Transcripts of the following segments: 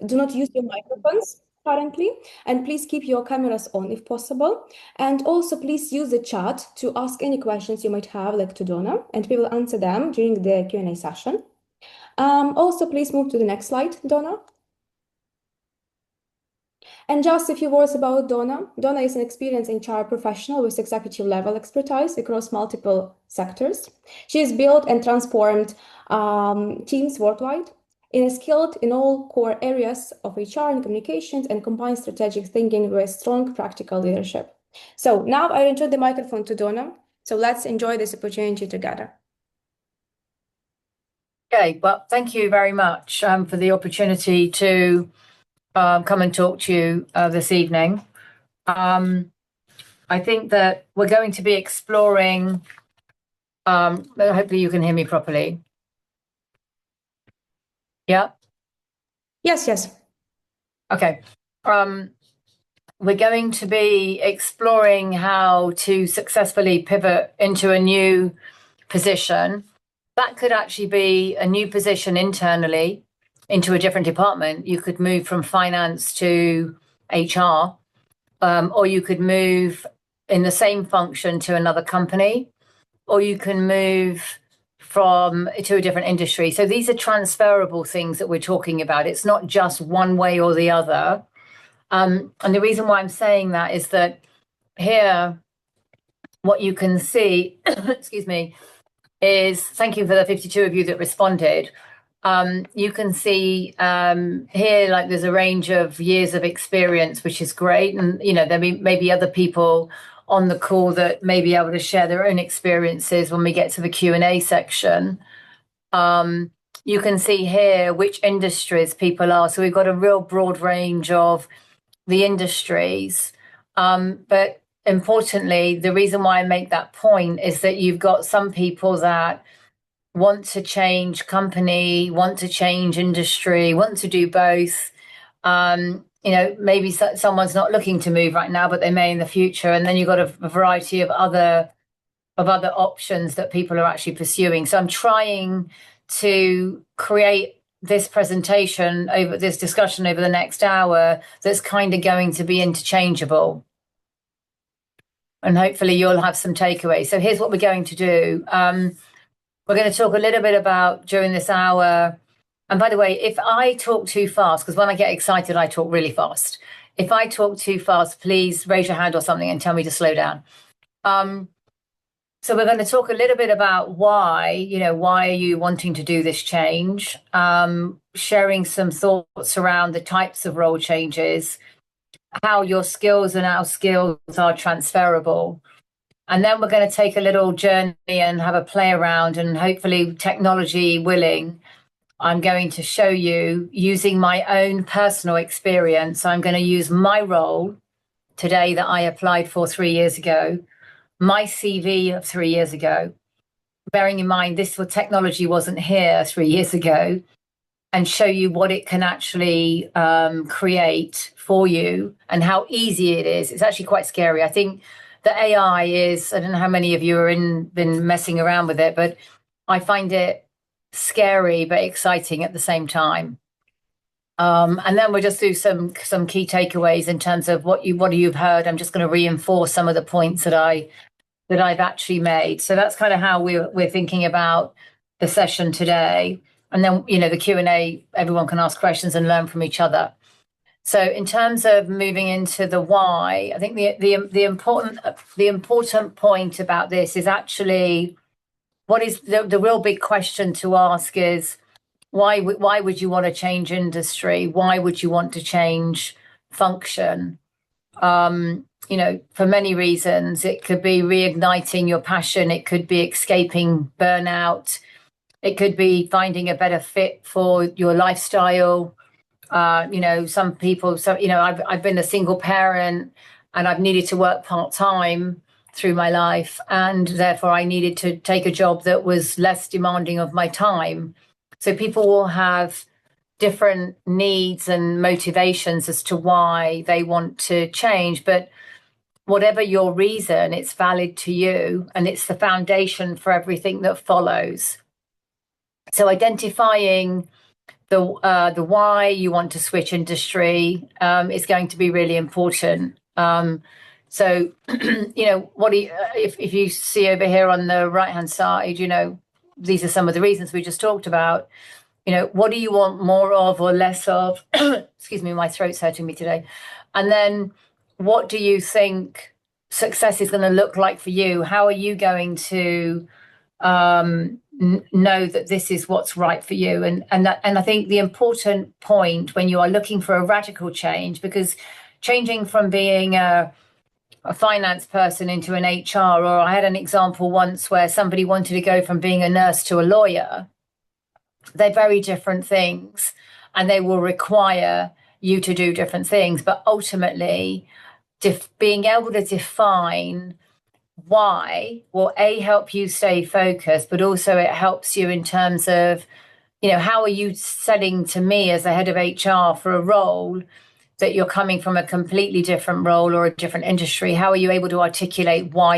do not use your microphones currently, and please keep your cameras on if possible. And also please use the chat to ask any questions you might have, like to Donna, and we will answer them during the Q&A session. Also, please move to the next slide, Donna. And just a few words about Donna. Donna is an experienced HR professional with executive level expertise across multiple sectors. She has built and transformed teams worldwide, and is skilled in all core areas of HR and communications, and combines strategic thinking with strong practical leadership. So now I return the microphone to Donna. So let's enjoy this opportunity together. Okay, well, thank you very much for the opportunity to come and talk to you this evening. I think that we're going to be exploring, hopefully you can hear me properly. Yeah? Yes. Okay. We're going to be exploring how to successfully pivot into a new position. That could actually be a new position internally into a different department. You could move from finance to HR, or you could move in the same function to another company, or you can move to a different industry. So these are transferable things that we're talking about. It's not just one way or the other. And the reason why I'm saying that is that here, what you can see, excuse me, is, thank you for the 52 of you that responded. You can see here, like there's a range of years of experience, which is great. And, there may be other people on the call that may be able to share their own experiences when we get to the Q&A section. You can see here which industries people are. So we've got a real broad range of the industries. But importantly, the reason why I make that point is that you've got some people that want to change company, want to change industry, want to do both. Maybe someone's not looking to move right now, but they may in the future. And then you've got a variety of other options that people are actually pursuing. So I'm trying to create this presentation over this discussion over the next hour that's kind of going to be interchangeable. And hopefully you'll have some takeaways. So here's what we're going to do. We're going to talk a little bit about during this hour. And by the way, if I talk too fast, because when I get excited, I talk really fast. If I talk too fast, please raise your hand or something and tell me to slow down. So we're going to talk a little bit about why are you wanting to do this change? Sharing some thoughts around the types of role changes, how your skills and our skills are transferable. And then we're going to take a little journey and have a play around, and hopefully technology willing, I'm going to show you using my own personal experience. I'm going to use my role today that I applied for 3 years ago, my CV of 3 years ago, bearing in mind technology wasn't here 3 years ago, and show you what it can actually create for you and how easy it is. It's actually quite scary. I think the AI is, I don't know how many of you been messing around with it, but I find it scary but exciting at the same time. And then we'll just do some key takeaways in terms of what you've heard. I'm just going to reinforce some of the points that I've actually made. So that's kind of how we're thinking about the session today. And then the Q&A, everyone can ask questions and learn from each other. So in terms of moving into the why, I think the important point about this is actually, what is the real big question to ask is, why would you want to change industry? Why would you want to change function? For many reasons. It could be reigniting your passion. It could be escaping burnout. It could be finding a better fit for your lifestyle. Some people, I've been a single parent and I've needed to work part-time through my life, and therefore I needed to take a job that was less demanding of my time. So people will have different needs and motivations as to why they want to change, but whatever your reason, it's valid to you, and it's the foundation for everything that follows. So identifying the why you want to switch industry is going to be really important. So, what do you, if you see over here on the right hand side, these are some of the reasons we just talked about. What do you want more of or less of? Excuse me, my throat's hurting me today. And then what do you think success is going to look like for you? How are you going to know that this is what's right for you? And I think the important point when you are looking for a radical change, because changing from being a finance person into an HR, or I had an example once where somebody wanted to go from being a nurse to a lawyer. They're very different things, and they will require you to do different things. But ultimately, being able to define why will help you stay focused, but also it helps you in terms of, how are you selling to me as a head of HR for a role that you're coming from a completely different role or a different industry? How are you able to articulate why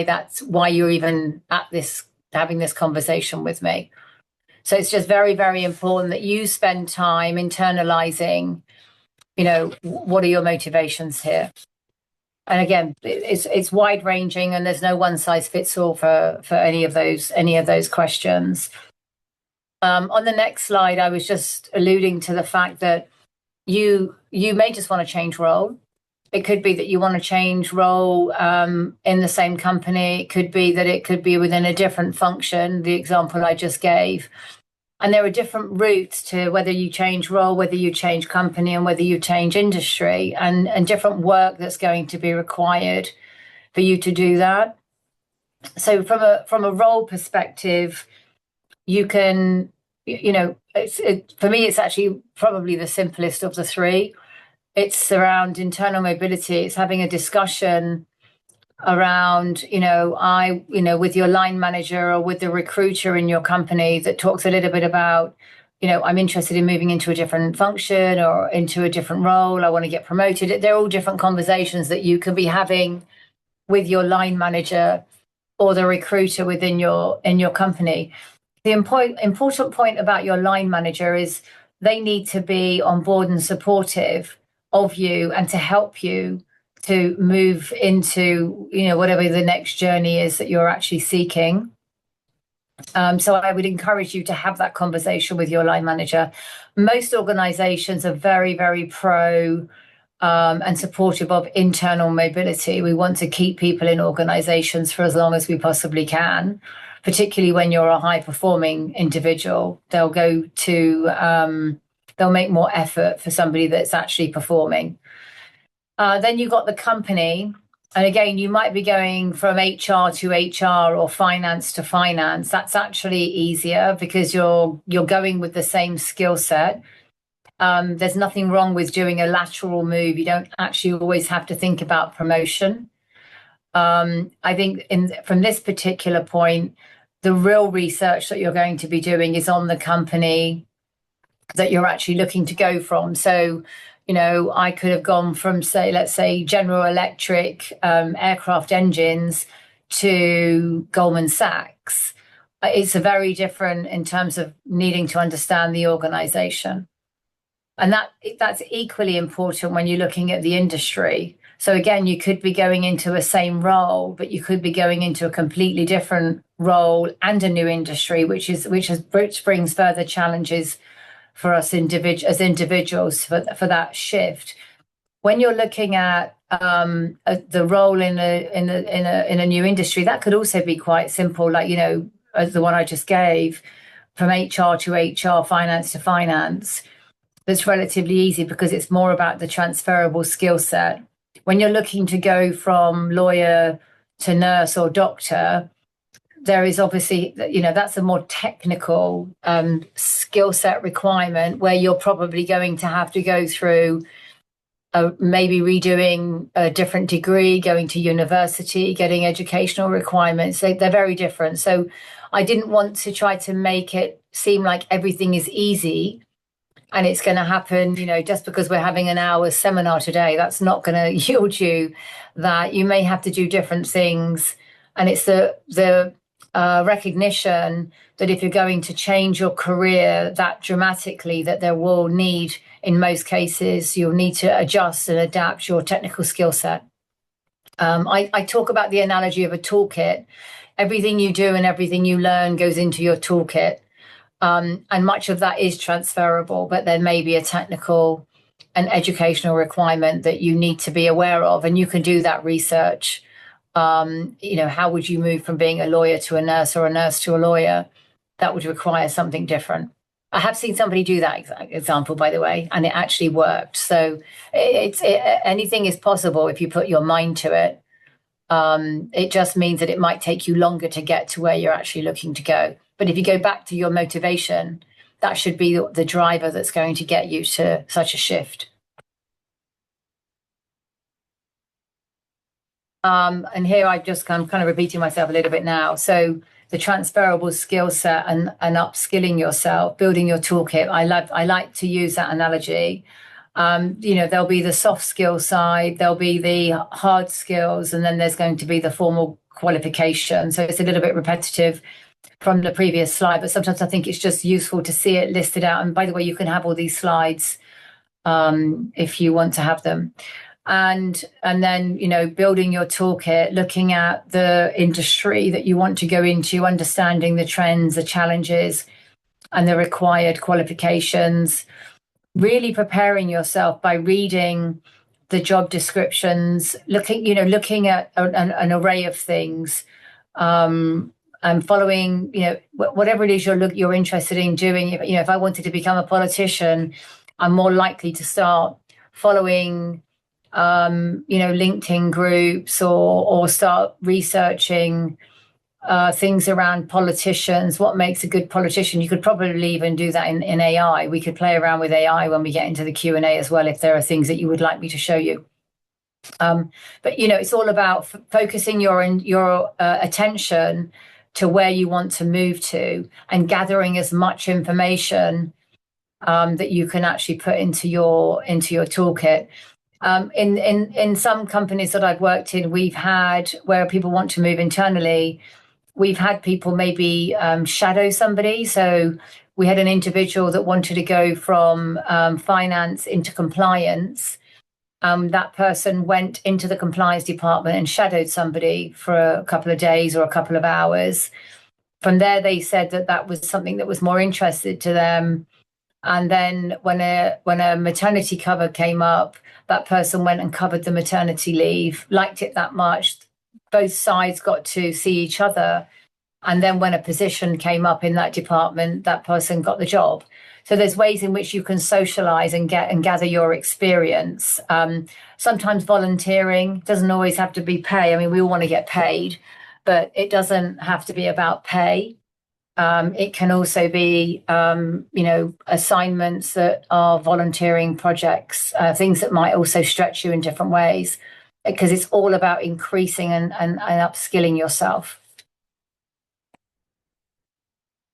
you're even at this, having this conversation with me? So it's just very, very important that you spend time internalizing, what are your motivations here? And again, it's wide ranging, and there's no one size fits all for any of those questions. On the next slide, I was just alluding to the fact that you may just want to change role. It could be that you want to change role in the same company. It could be that it could be within a different function, the example I just gave. And there are different routes to whether you change role, whether you change company, and whether you change industry, and different work that's going to be required for you to do that. So from a role perspective, you can, for me, it's actually probably the simplest of the three. It's around internal mobility. It's having a discussion around, with your line manager or with the recruiter in your company that talks a little bit about, I'm interested in moving into a different function or into a different role. I want to get promoted. They're all different conversations that you could be having with your line manager or the recruiter in your company. The important point about your line manager is they need to be on board and supportive of you and to help you to move into, whatever the next journey is that you're actually seeking. So I would encourage you to have that conversation with your line manager. Most organizations are very, very pro and supportive of internal mobility. We want to keep people in organizations for as long as we possibly can, particularly when you're a high performing individual. They'll make more effort for somebody that's actually performing. Then you've got the company. And again, you might be going from HR to HR or finance to finance. That's actually easier because you're going with the same skill set. There's nothing wrong with doing a lateral move. You don't actually always have to think about promotion. I think from this particular point, the real research that you're going to be doing is on the company that you're actually looking to go from. So, I could have gone from, let's say, General Electric aircraft engines to Goldman Sachs. It's a very different in terms of needing to understand the organization. And that's equally important when you're looking at the industry. So again, you could be going into a same role, but you could be going into a completely different role and a new industry, which brings further challenges for us as individuals for that shift. When you're looking at the role in a new industry, that could also be quite simple, like as the one I just gave, from HR to HR, finance to finance. That's relatively easy because it's more about the transferable skill set. When you're looking to go from lawyer to nurse or doctor, there is obviously, that's a more technical skill set requirement where you're probably going to have to go through maybe redoing a different degree, going to university, getting educational requirements. They're very different. So I didn't want to try to make it seem like everything is easy and it's going to happen, just because we're having an hour seminar today. That's not going to yield you that. You may have to do different things. And it's the recognition that if you're going to change your career that dramatically, that there will need, in most cases, you'll need to adjust and adapt your technical skill set. I talk about the analogy of a toolkit. Everything you do and everything you learn goes into your toolkit. And much of that is transferable, but there may be a technical and educational requirement that you need to be aware of, and you can do that research. How would you move from being a lawyer to a nurse or a nurse to a lawyer? That would require something different. I have seen somebody do that example, by the way, and it actually worked. So anything is possible if you put your mind to it. It just means that it might take you longer to get to where you're actually looking to go. But if you go back to your motivation, that should be the driver that's going to get you to such a shift. And here I'm kind of repeating myself a little bit now. So the transferable skill set and upskilling yourself, building your toolkit. I like to use that analogy. There'll be the soft skill side, there'll be the hard skills, and then there's going to be the formal qualification. So it's a little bit repetitive from the previous slide, but sometimes I think it's just useful to see it listed out. And by the way, you can have all these slides if you want to have them. And then, building your toolkit, looking at the industry that you want to go into, understanding the trends, the challenges, and the required qualifications, really preparing yourself by reading the job descriptions, looking at an array of things, and following, whatever it is you're interested in doing. If I wanted to become a politician, I'm more likely to start following LinkedIn groups or start researching things around politicians. What makes a good politician? You could probably even do that in AI. We could play around with AI when we get into the Q&A as well, if there are things that you would like me to show you. But it's all about focusing your attention to where you want to move to and gathering as much information that you can actually put into your toolkit. In some companies that I've worked in, we've had where people want to move internally, we've had people maybe shadow somebody. So we had an individual that wanted to go from finance into compliance. That person went into the compliance department and shadowed somebody for a couple of days or a couple of hours. From there, they said that was something that was more interested to them. And then when a maternity cover came up, that person went and covered the maternity leave, liked it that much. Both sides got to see each other. And then when a position came up in that department, that person got the job. So there's ways in which you can socialize and gather your experience. Sometimes volunteering doesn't always have to be pay. I mean, we all want to get paid, but it doesn't have to be about pay. It can also be, assignments that are volunteering projects, things that might also stretch you in different ways, because it's all about increasing and upskilling yourself.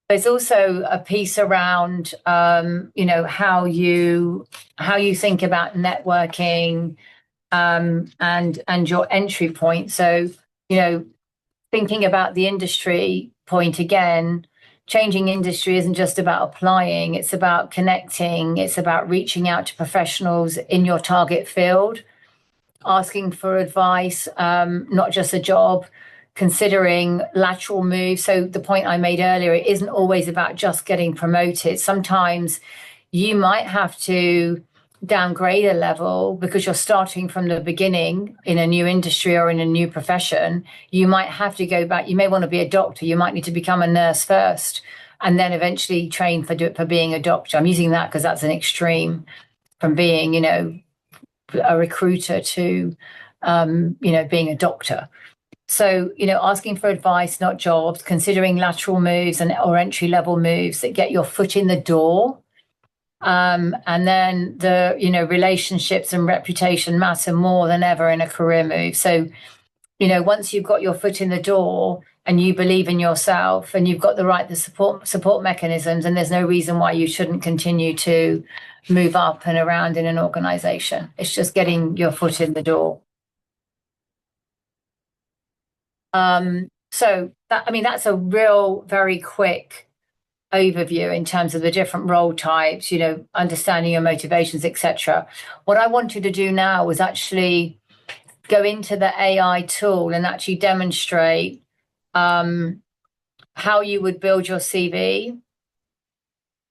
There's also a piece around, how you think about networking and your entry point. So, thinking about the industry point again, changing industry isn't just about applying, it's about connecting, it's about reaching out to professionals in your target field, asking for advice, not just a job, considering lateral moves. So the point I made earlier, it isn't always about just getting promoted. Sometimes you might have to downgrade a level because you're starting from the beginning in a new industry or in a new profession. You might have to go back. You may want to be a doctor. You might need to become a nurse first and then eventually train for being a doctor. I'm using that because that's an extreme from being, a recruiter to, being a doctor. So, asking for advice, not jobs, considering lateral moves or entry level moves that get your foot in the door. And then the, relationships and reputation matter more than ever in a career move. So, once you've got your foot in the door and you believe in yourself and you've got the support mechanisms, and there's no reason why you shouldn't continue to move up and around in an organization. It's just getting your foot in the door. So that's a real very quick overview in terms of the different role types, understanding your motivations, etc. What I wanted to do now was actually go into the AI tool and actually demonstrate how you would build your CV,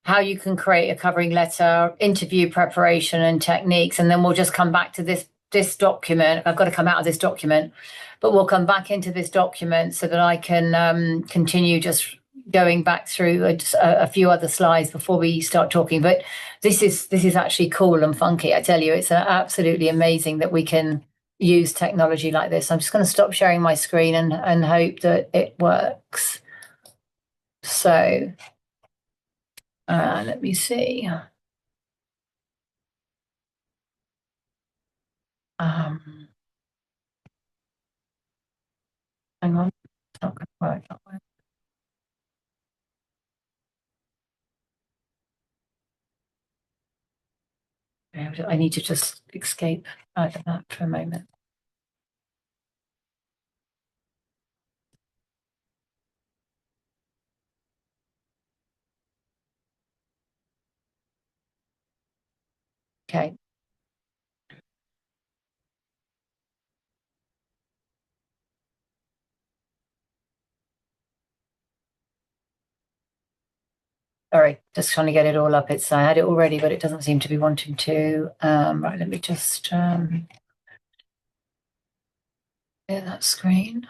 how you can create a covering letter, interview preparation and techniques, and then we'll just come back to this document. I've got to come out of this document, but we'll come back into this document so that I can continue just going back through a few other slides before we start talking. But this is actually cool and funky. I tell you, it's absolutely amazing that we can use technology like this. I'm just going to stop sharing my screen and hope that it works. So let me see. Hang on, it's not going to work that way. I need to just escape out of that for a moment. Okay. Sorry, just trying to get it all up. I had it already, but it doesn't seem to be wanting to. Right, let me just clear that screen.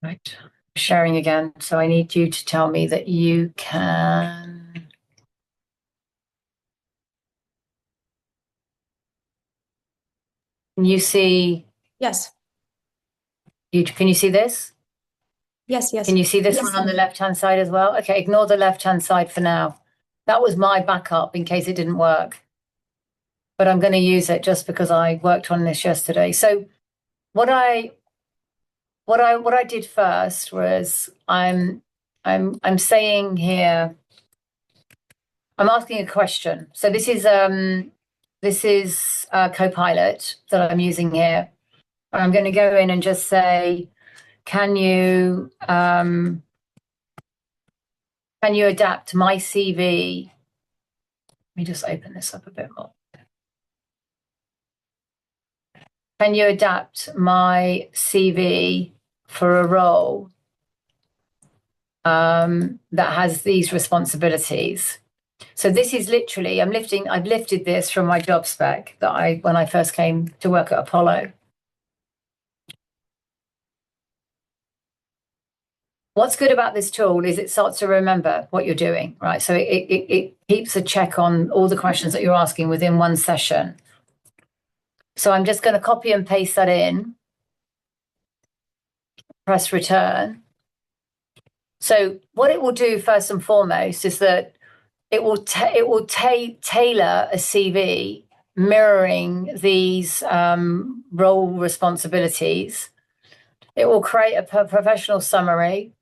Right, sharing again. So I need you to tell me that you can. Can you see? Yes. Can you see this? Yes. Can you see this one on the left-hand side as well? Okay, ignore the left-hand side for now. That was my backup in case it didn't work. But I'm going to use it just because I worked on this yesterday. So what I did first was I'm saying here, I'm asking a question. So this is Copilot that I'm using here. And I'm going to go in and just say, can you adapt my CV? Let me just open this up a bit more. Can you adapt my CV for a role that has these responsibilities? So this is literally, I've lifted this from my job spec that when I first came to work at Apollo. What's good about this tool is it starts to remember what you're doing, right? So it keeps a check on all the questions that you're asking within one session. So I'm just going to copy and paste that in, press return. So what it will do first and foremost is that it will tailor a CV mirroring these role responsibilities. It will create a professional summary,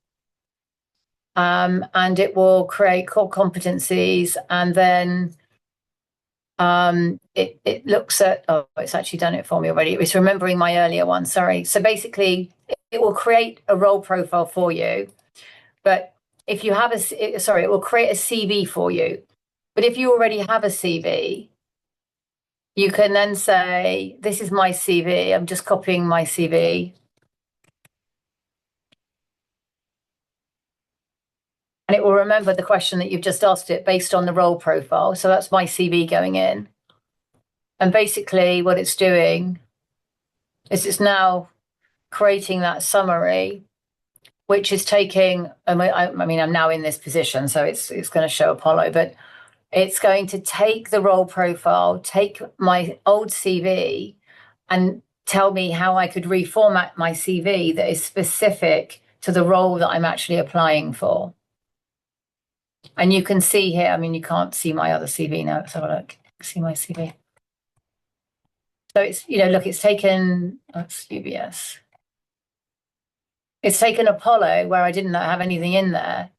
and it will create core competencies, and then it looks at, it's actually done it for me already. It's remembering my earlier one, sorry. So basically, it will create a role profile for you, but if you have it will create a CV for you. But if you already have a CV, you can then say, this is my CV. I'm just copying my CV. And it will remember the question that you've just asked it based on the role profile. So that's my CV going in. And basically what it's doing is it's now creating that summary, which is taking, I'm now in this position, so it's going to show Apollo, but it's going to take the role profile, take my old CV, and tell me how I could reformat my CV that is specific to the role that I'm actually applying for. And you can see here, you can't see my other CV now. Let's have a look. See my CV. So it's, look, it's taken, that's UBS. It's taken Apollo where I didn't have anything in there,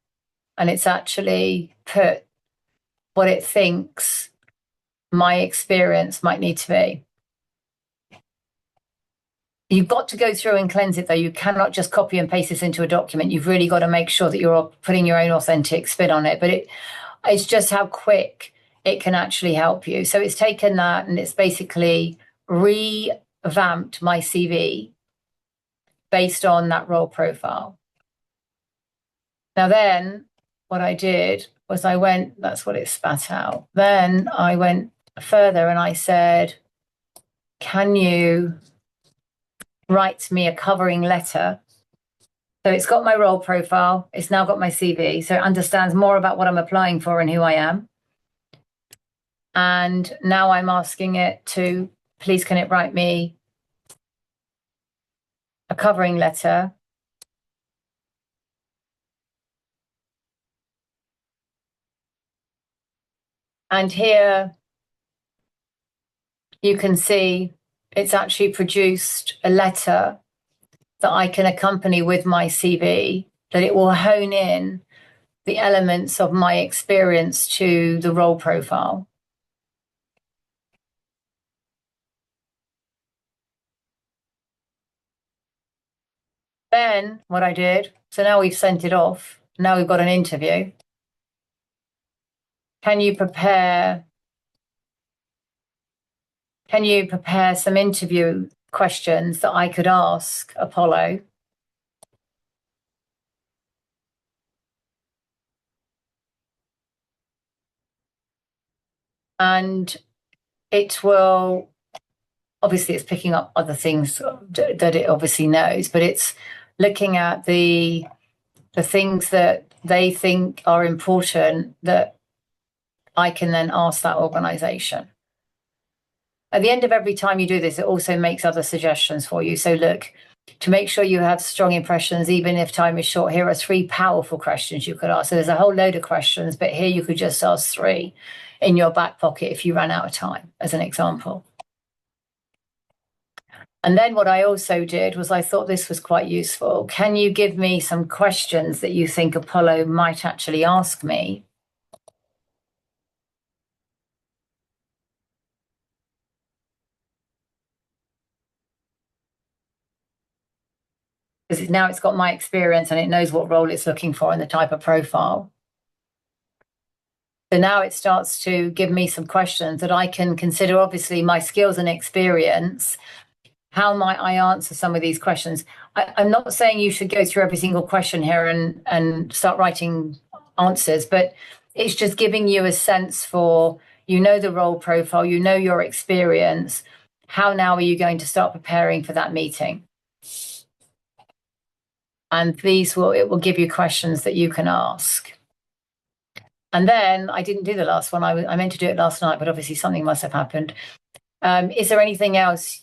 and it's actually put what it thinks my experience might need to be. You've got to go through and cleanse it, though. You cannot just copy and paste this into a document. You've really got to make sure that you're putting your own authentic spin on it. But it's just how quick it can actually help you. So it's taken that and it's basically revamped my CV based on that role profile. Now then, what I did was that's what it spat out. Then I went further and I said, can you write me a covering letter? So it's got my role profile. It's now got my CV. So it understands more about what I'm applying for and who I am. And now I'm asking it to, please, can it write me a covering letter? And here you can see it's actually produced a letter that I can accompany with my CV, that it will hone in the elements of my experience to the role profile. Then what I did, so now we've sent it off. Now we've got an interview. Can you prepare some interview questions that I could ask Apollo? And it will, obviously it's picking up other things that it obviously knows, but it's looking at the things that they think are important that I can then ask that organization. At the end of every time you do this, it also makes other suggestions for you. So look, to make sure you have strong impressions, even if time is short, here are 3 powerful questions you could ask. So there's a whole load of questions, but here you could just ask 3 in your back pocket if you ran out of time, as an example. And then what I also did was I thought this was quite useful. Can you give me some questions that you think Apollo might actually ask me? Because now it's got my experience and it knows what role it's looking for and the type of profile. So now it starts to give me some questions that I can consider, obviously, my skills and experience. How might I answer some of these questions? I'm not saying you should go through every single question here and start writing answers, but it's just giving you a sense for, the role profile, your experience. How now are you going to start preparing for that meeting? And it will give you questions that you can ask. And then I didn't do the last one. I meant to do it last night, but obviously something must have happened. Is there anything else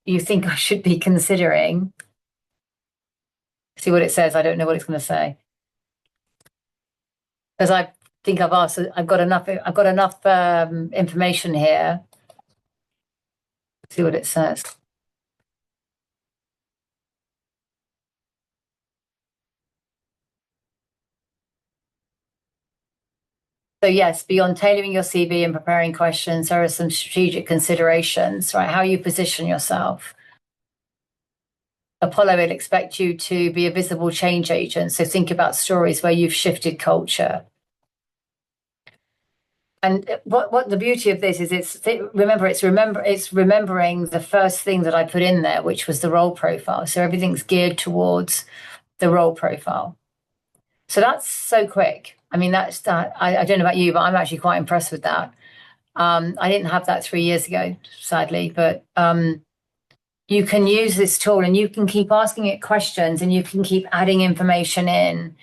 you think I should be considering? See what it says. I don't know what it's going to say. Because I think I've got enough information here. See what it says. So yes, beyond tailoring your CV and preparing questions, there are some strategic considerations, right? How you position yourself. Apollo will expect you to be a visible change agent. So think about stories where you've shifted culture. And what the beauty of this is, it's remembering the first thing that I put in there, which was the role profile. So everything's geared towards the role profile. So that's so quick. I mean, I don't know about you, but I'm actually quite impressed with that. I didn't have that 3 years ago, sadly, but you can use this tool and you can keep asking it questions and you can keep adding information in.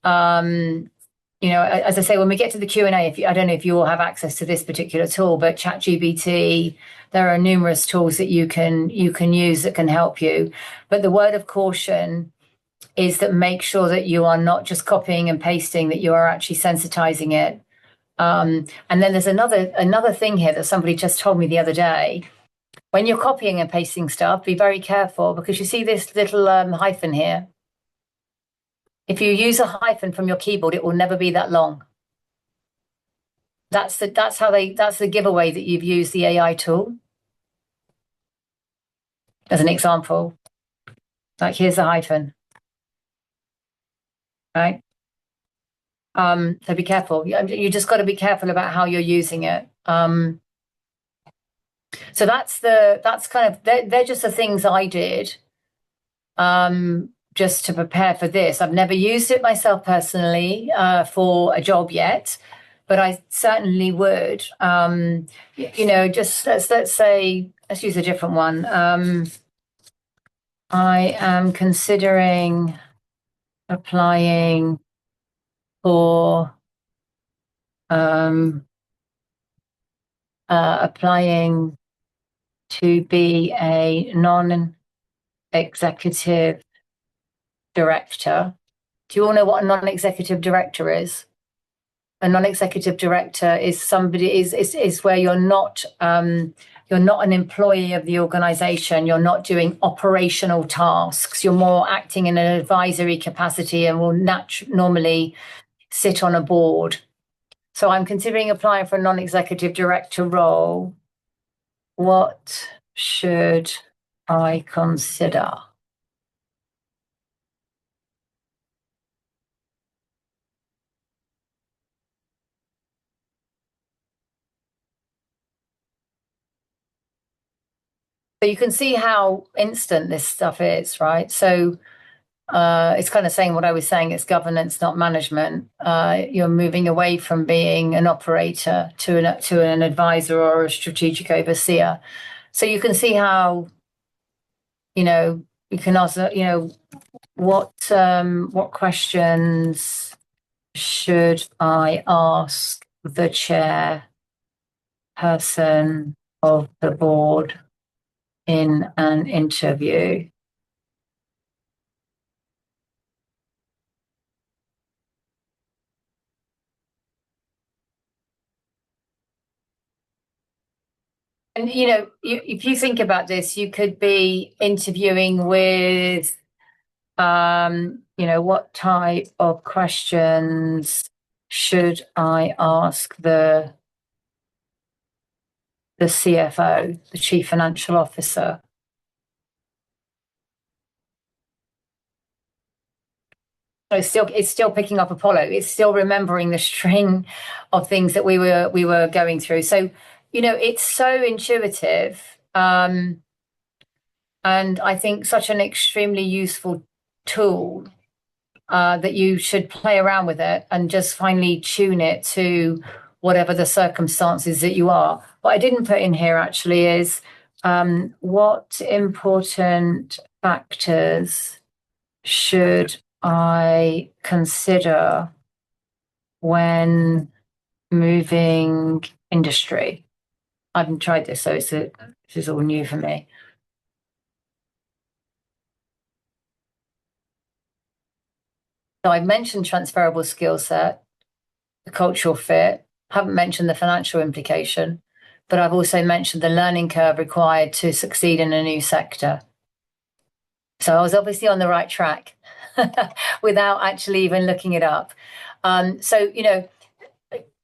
As I say, when we get to the Q&A, I don't know if you all have access to this particular tool, but ChatGPT, there are numerous tools that you can use that can help you. But the word of caution is that make sure that you are not just copying and pasting, that you are actually sensitizing it. And then there's another thing here that somebody just told me the other day. When you're copying and pasting stuff, be very careful, because you see this little hyphen here. If you use a hyphen from your keyboard, it will never be that long. That's the giveaway that you've used the AI tool. as an example. Like, here's the hyphen, right? So be careful. You just got to be careful about how you're using it. So that's kind of, they're just the things I did just to prepare for this. I've never used it myself personally for a job yet, but I certainly would. Just let's say, let's use a different one. I am considering applying for applying to be a non-executive director. Do you all know what a non-executive director is? A non-executive director is somebody is where you're not an employee of the organization. You're not doing operational tasks. You're more acting in an advisory capacity and will normally sit on a board. So I'm considering applying for a non-executive director role. What should I consider? So you can see how instant this stuff is, right? So it's kind of saying what I was saying, it's governance, not management. You're moving away from being an operator to an advisor or a strategic overseer. So you can see how, you can also, what questions should I ask the chairperson of the board in an interview? And if you think about this, you could be interviewing with, what type of questions should I ask the CFO, the Chief Financial Officer? It's still picking up Apollo. It's still remembering the string of things that we were going through. So, it's so intuitive. And I think such an extremely useful tool that you should play around with it and just finally tune it to whatever the circumstances that you are. What I didn't put in here actually is what important factors should I consider when moving industry? I haven't tried this, so this is all new for me. So I've mentioned transferable skill set, the cultural fit, haven't mentioned the financial implication, but I've also mentioned the learning curve required to succeed in a new sector. So I was obviously on the right track without actually even looking it up. So,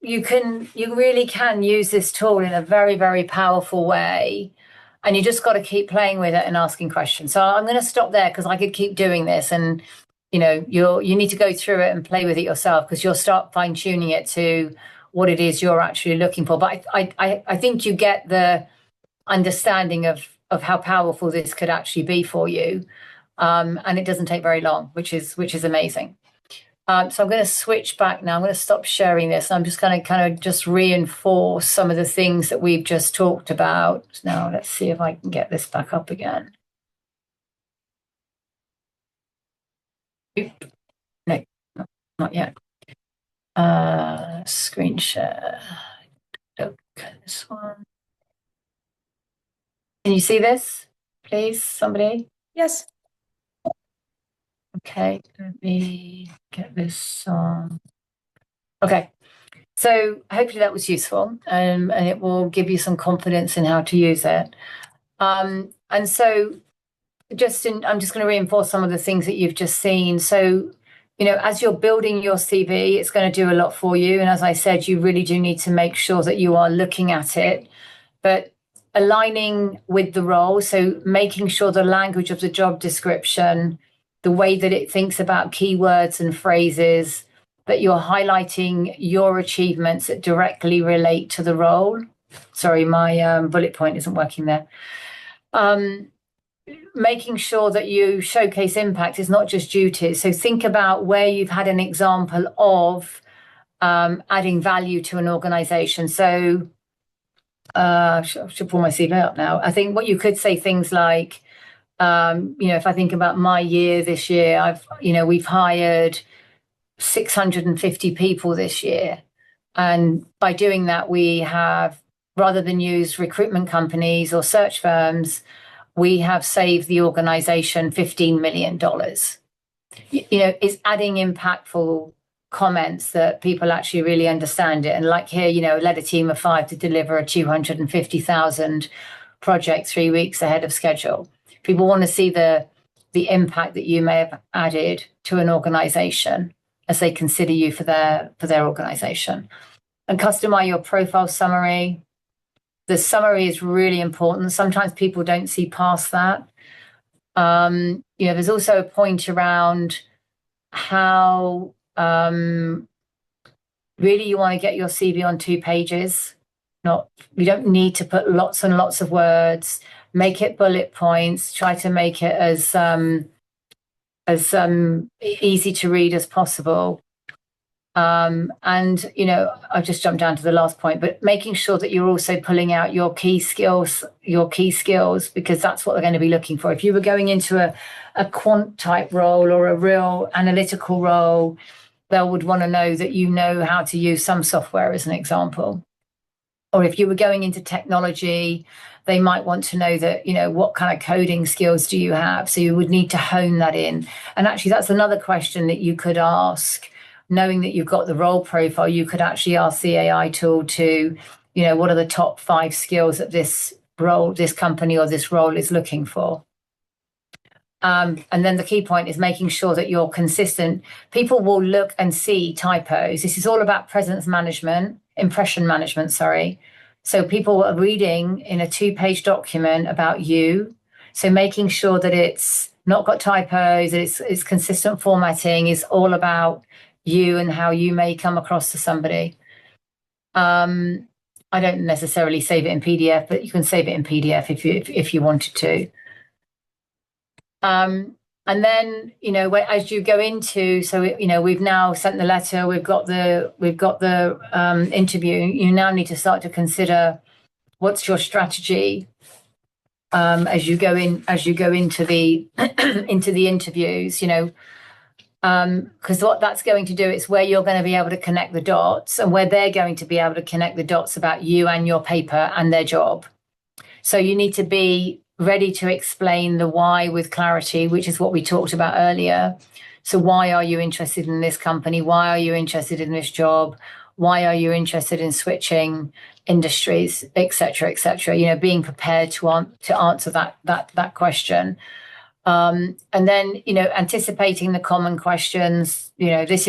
you really can use this tool in a very, very powerful way. And you just got to keep playing with it and asking questions. So I'm going to stop there because I could keep doing this. And, you need to go through it and play with it yourself because you'll start fine tuning it to what it is you're actually looking for. But I think you get the understanding of how powerful this could actually be for you. And it doesn't take very long, which is amazing. So I'm going to switch back now. I'm going to stop sharing this. I'm just going to kind of just reinforce some of the things that we've just talked about. Now, let's see if I can get this back up again. No, not yet. Screen share. Look, this one. Can you see this, please, somebody? Yes. Okay, let me get this on. Okay, so hopefully that was useful, and it will give you some confidence in how to use it. And so I'm just going to reinforce some of the things that you've just seen. So, as you're building your CV, it's going to do a lot for you. And as I said, you really do need to make sure that you are looking at it. But aligning with the role, so making sure the language of the job description, the way that it thinks about keywords and phrases, that you're highlighting your achievements that directly relate to the role. Sorry, my bullet point isn't working there. Making sure that you showcase impact is not just duties. So think about where you've had an example of adding value to an organization. So I should pull my CV up now. I think what you could say things like, if I think about my year this year, we've hired 650 people this year. And by doing that, we have, rather than use recruitment companies or search firms, we have saved the organization $15 million. It's adding impactful comments that people actually really understand it. And like here, led a team of 5 to deliver a 250,000 project 3 weeks ahead of schedule. People want to see the impact that you may have added to an organization as they consider you for their organization. And customize your profile summary. The summary is really important. Sometimes people don't see past that. There's also a point around how really you want to get your CV on 2 pages. You don't need to put lots and lots of words. Make it bullet points. Try to make it as easy to read as possible. I've just jumped down to the last point, but making sure that you're also pulling out your key skills, because that's what they're going to be looking for. If you were going into a quant type role or a real analytical role, they would want to know that you know how to use some software, as an example. Or if you were going into technology, they might want to know that, what kind of coding skills do you have? So you would need to hone that in. And actually, that's another question that you could ask. Knowing that you've got the role profile, you could actually ask the AI tool to, what are the top 5 skills that this company or this role is looking for? And then the key point is making sure that you're consistent. People will look and see typos. This is all about impression management, sorry. So people are reading in a 2-page document about you. So making sure that it's not got typos, that it's consistent formatting, is all about you and how you may come across to somebody. I don't necessarily save it in PDF, but you can save it in PDF if you wanted to. And then, as you go into, we've now sent the letter, we've got the interview. You now need to start to consider what's your strategy as you go into the interviews. Because what that's going to do is where you're going to be able to connect the dots, and where they're going to be able to connect the dots about you and your paper and their job. So you need to be ready to explain the why with clarity, which is what we talked about earlier. So why are you interested in this company? Why are you interested in this job? Why are you interested in switching industries, et cetera, et cetera? Being prepared to answer that question. And then, anticipating the common questions. This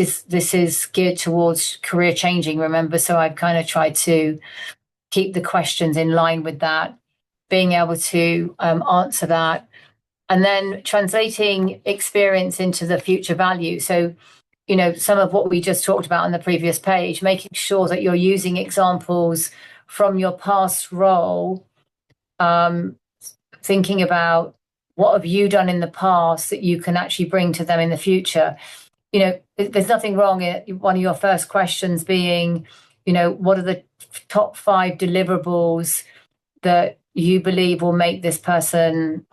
is geared towards career changing, remember? So I've kind of tried to keep the questions in line with that, being able to answer that, and then translating experience into the future value. So, some of what we just talked about on the previous page, making sure that you're using examples from your past role, thinking about what have you done in the past that you can actually bring to them in the future. There's nothing wrong in one of your first questions being, what are the top 5 deliverables that you believe will make this person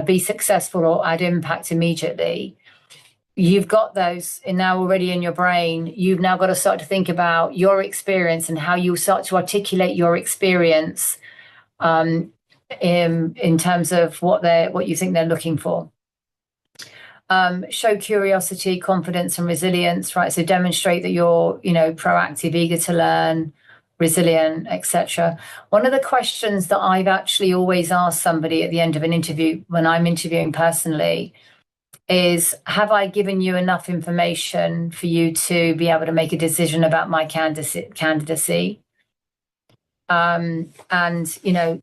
be successful or add impact immediately. You've got those now already in your brain. You've now got to start to think about your experience and how you start to articulate your experience in terms of what you think they're looking for. Show curiosity, confidence, and resilience, right? So demonstrate that you're, proactive, eager to learn, resilient, etc. One of the questions that I've actually always asked somebody at the end of an interview when I'm interviewing personally is, have I given you enough information for you to be able to make a decision about my candidacy? And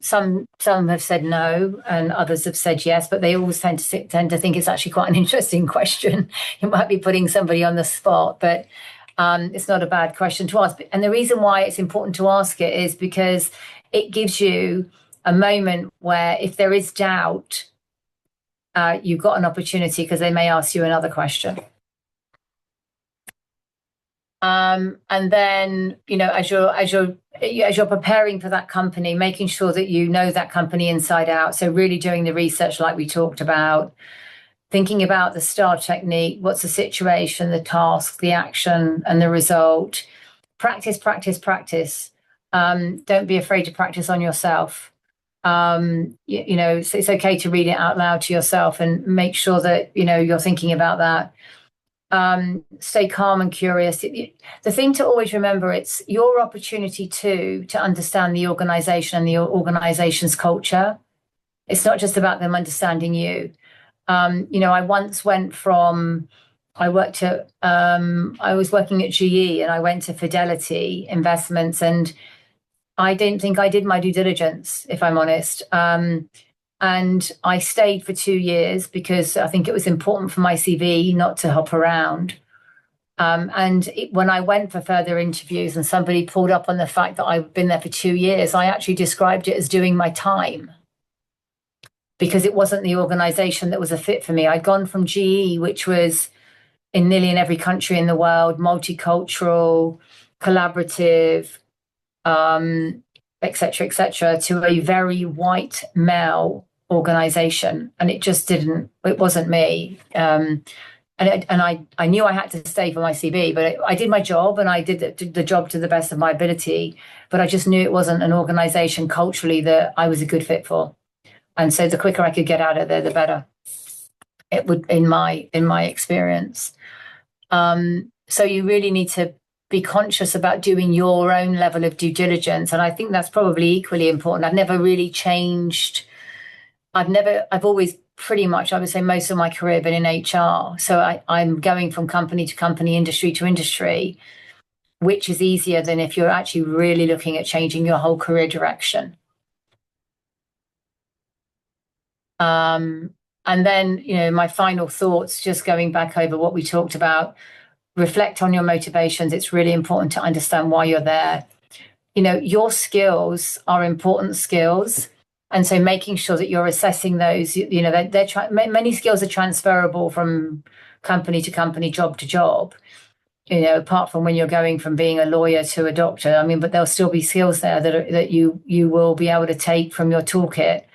some have said no and others have said yes, but they always tend to think it's actually quite an interesting question. You might be putting somebody on the spot, but it's not a bad question to ask. And the reason why it's important to ask it is because it gives you a moment where if there is doubt, you've got an opportunity because they may ask you another question. And then, as you're preparing for that company, making sure that you know that company inside out. So really doing the research like we talked about, thinking about the STAR technique, what's the situation, the task, the action, and the result. Practice, practice, practice. Don't be afraid to practice on yourself. It's okay to read it out loud to yourself and make sure that, you're thinking about that. Stay calm and curious. The thing to always remember, it's your opportunity to understand the organization and the organization's culture. It's not just about them understanding you. I once went from, I was working at GE and I went to Fidelity Investments, and I didn't think I did my due diligence, if I'm honest. And I stayed for 2 years because I think it was important for my CV not to hop around. When I went for further interviews and somebody pulled up on the fact that I've been there for 2 years, I actually described it as doing my time because it wasn't the organization that was a fit for me. I'd gone from GE, which was in nearly in every country in the world, multicultural, collaborative, et cetera, to a very white male organization, and it wasn't me. And I knew I had to stay for my CV, but I did my job and I did the job to the best of my ability, but I just knew it wasn't an organization culturally that I was a good fit for. And so the quicker I could get out of there, the better it would, in my experience. So you really need to be conscious about doing your own level of due diligence. And I think that's probably equally important. I've never really changed. I've always pretty much, I would say most of my career been in HR. So I'm going from company to company, industry to industry, which is easier than if you're actually really looking at changing your whole career direction. And then, my final thoughts, just going back over what we talked about, reflect on your motivations. It's really important to understand why you're there. Your skills are important skills. And so making sure that you're assessing those, many skills are transferable from company to company, job to job, apart from when you're going from being a lawyer to a doctor. But there'll still be skills there that you will be able to take from your toolkit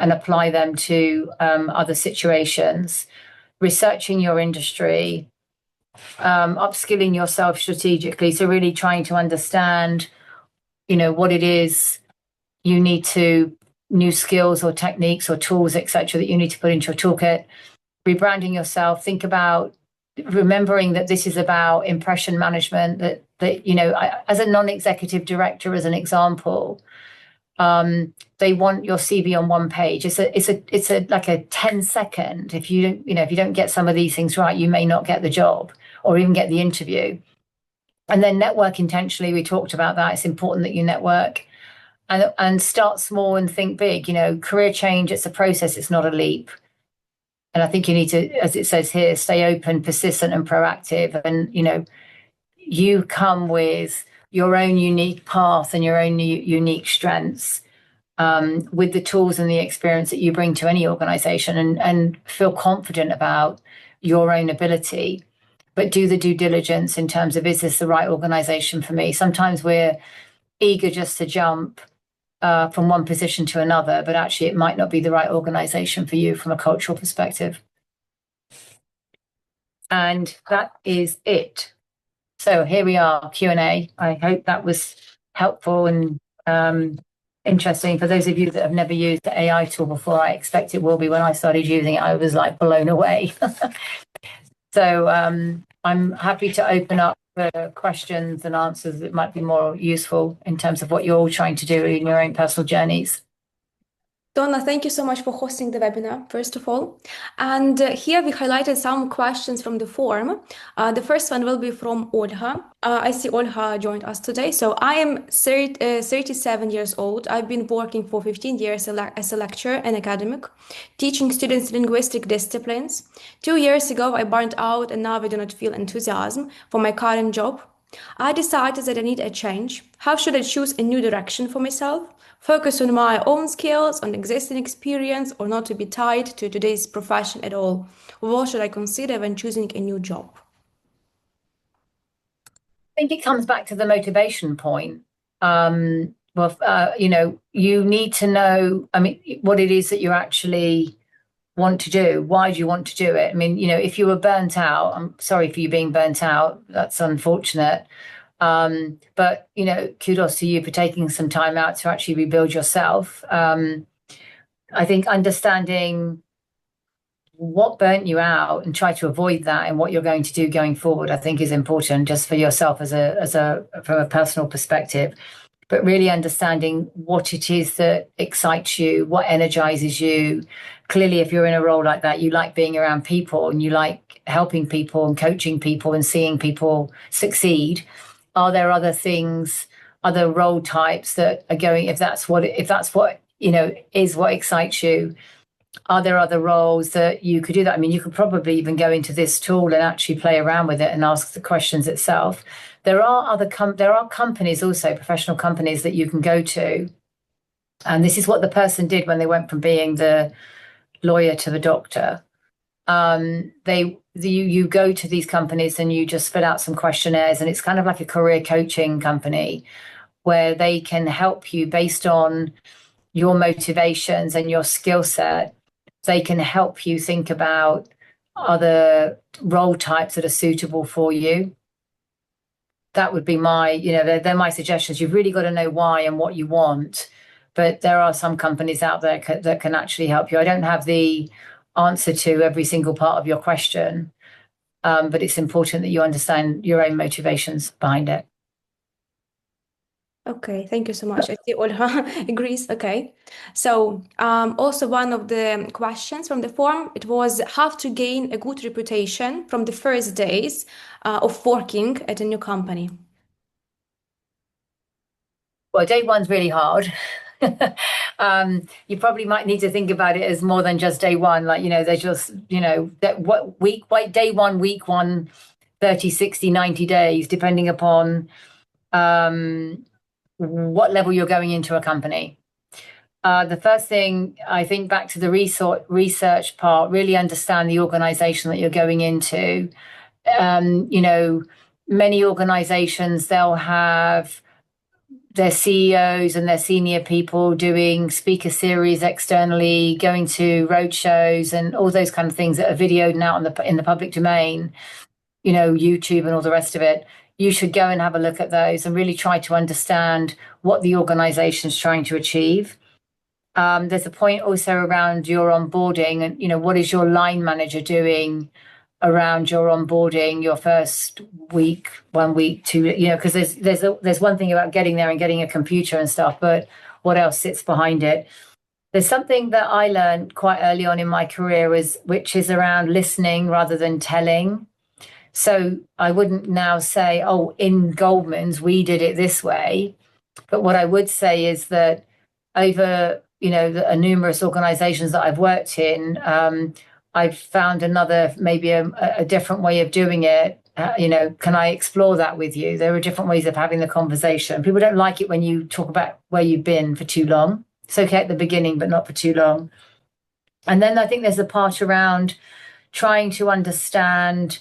and apply them to other situations. Researching your industry, upskilling yourself strategically. So really trying to understand, what it is you need to, new skills or techniques or tools, etc., that you need to put into your toolkit. Rebranding yourself. Think about remembering that this is about impression management. That as a non-executive director, as an example, they want your CV on one page. It's like a 10-second. If you don't get some of these things right, you may not get the job or even get the interview. And then network intentionally. We talked about that. It's important that you network and start small and think big. Career change, it's a process. It's not a leap. And I think you need to, as it says here, stay open, persistent and proactive. And, you come with your own unique path and your own unique strengths, with the tools and the experience that you bring to any organization, and feel confident about your own ability, but do the due diligence in terms of, is this the right organization for me? Sometimes we're eager just to jump from one position to another, but actually it might not be the right organization for you from a cultural perspective. And that is it. So here we are, Q&A. I hope that was helpful and interesting. For those of you that have never used the AI tool before, I expect it will be. When I started using it, I was like blown away. So I'm happy to open up for questions and answers that might be more useful in terms of what you're all trying to do in your own personal journeys. Donna, thank you so much for hosting the webinar, first of all. And here we highlighted some questions from the forum. The first one will be from Olha. I see Olha joined us today. So I am 37 years old. I've been working for 15 years as a lecturer and academic, teaching students linguistic disciplines. 2 years ago, I burned out and now I do not feel enthusiasm for my current job. I decided that I need a change. How should I choose a new direction for myself? Focus on my own skills, on existing experience, or not to be tied to today's profession at all? What should I consider when choosing a new job? I think it comes back to the motivation point. You need to know, I mean, what it is that you actually want to do. Why do you want to do it? I mean, if you were burnt out, I'm sorry for you being burnt out. That's unfortunate. But kudos to you for taking some time out to actually rebuild yourself. I think understanding what burnt you out and try to avoid that and what you're going to do going forward, I think is important just for yourself from a personal perspective. But really understanding what it is that excites you, what energizes you. Clearly, if you're in a role like that, you like being around people and you like helping people and coaching people and seeing people succeed. Are there other things, other role types that are going, if that's what is what excites you? Are there other roles that you could do that? I mean, you could probably even go into this tool and actually play around with it and ask the questions itself. There are there are companies also, professional companies that you can go to. And this is what the person did when they went from being the lawyer to the doctor. You go to these companies and you just fill out some questionnaires, and it's kind of like a career coaching company where they can help you based on your motivations and your skill set. They can help you think about other role types that are suitable for you. That would be they're my suggestions. You've really got to know why and what you want. But there are some companies out there that can actually help you. I don't have the answer to every single part of your question, but it's important that you understand your own motivations behind it. Okay, thank you so much. I see Olha agrees. Okay. So, also one of the questions from the forum, it was how to gain a good reputation from the first days of working at a new company. Well, day one's really hard. You probably might need to think about it as more than just day one. Like, there's just, day one, week one, 30, 60, 90 days, depending upon what level you're going into a company. The first thing, I think back to the research part, really understand the organization that you're going into. Many organizations, they'll have their CEOs and their senior people doing speaker series externally, going to road shows and all those kind of things that are videoed now in the public domain, YouTube and all the rest of it. You should go and have a look at those and really try to understand what the organization is trying to achieve. There's a point also around your onboarding and, what is your line manager doing around your onboarding, your first week, 1 week, 2, because there's one thing about getting there and getting a computer and stuff, but what else sits behind it? There's something that I learned quite early on in my career which is around listening rather than telling. So I wouldn't now say, oh, in Goldman's, we did it this way. But what I would say is that over, the numerous organizations that I've worked in, I've found maybe a different way of doing it. Can I explore that with you? There are different ways of having the conversation. People don't like it when you talk about where you've been for too long. It's okay at the beginning, but not for too long. And then I think there's a part around trying to understand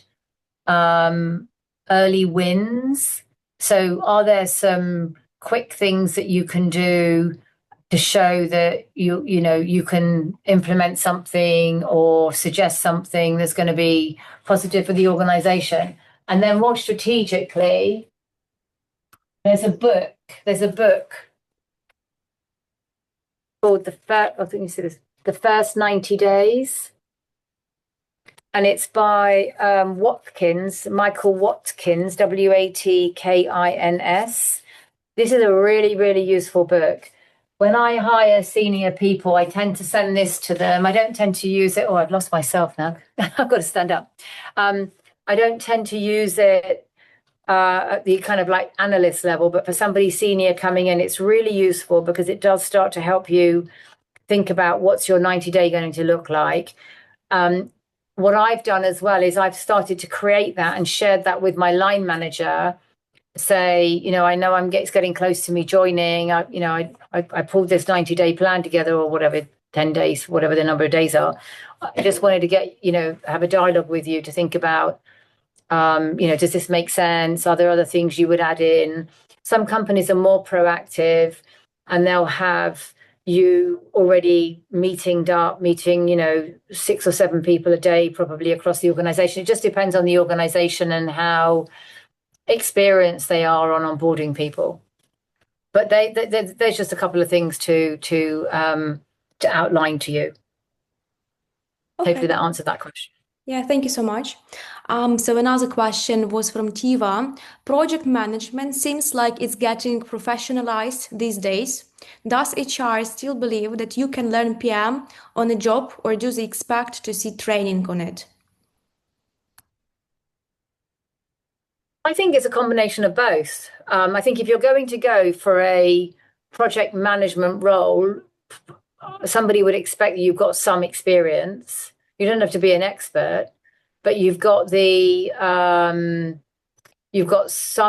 early wins. So are there some quick things that you can do to show that you can implement something or suggest something that's going to be positive for the organization? And then more strategically, there's a book called The First 90 Days. And it's by Michael Watkins, Watkins. This is a really, really useful book. When I hire senior people, I tend to send this to them. I don't tend to use it. Oh, I've lost myself now. I've got to stand up. I don't tend to use it at the kind of like analyst level, but for somebody senior coming in, it's really useful because it does start to help you think about what's your 90-day going to look like. What I've done as well is I've started to create that and shared that with my line manager. Say, I know it's getting close to me joining. I pulled this 90-day plan together, or whatever, 10 days, whatever the number of days are. I just wanted to get, have a dialogue with you to think about, does this make sense? Are there other things you would add in? Some companies are more proactive and they'll have you already meeting 6 or 7 people a day, probably across the organization. It just depends on the organization and how experienced they are on onboarding people. But there's just a couple of things to outline to you. Okay. Hopefully that answered that question. Yeah, thank you so much. So another question was from Tiva. Project management seems like it's getting professionalized these days. Does HR still believe that you can learn PM on a job, or do they expect to see training on it? I think it's a combination of both. I think if you're going to go for a project management role, somebody would expect that you've got some experience. You don't have to be an expert, but you've got some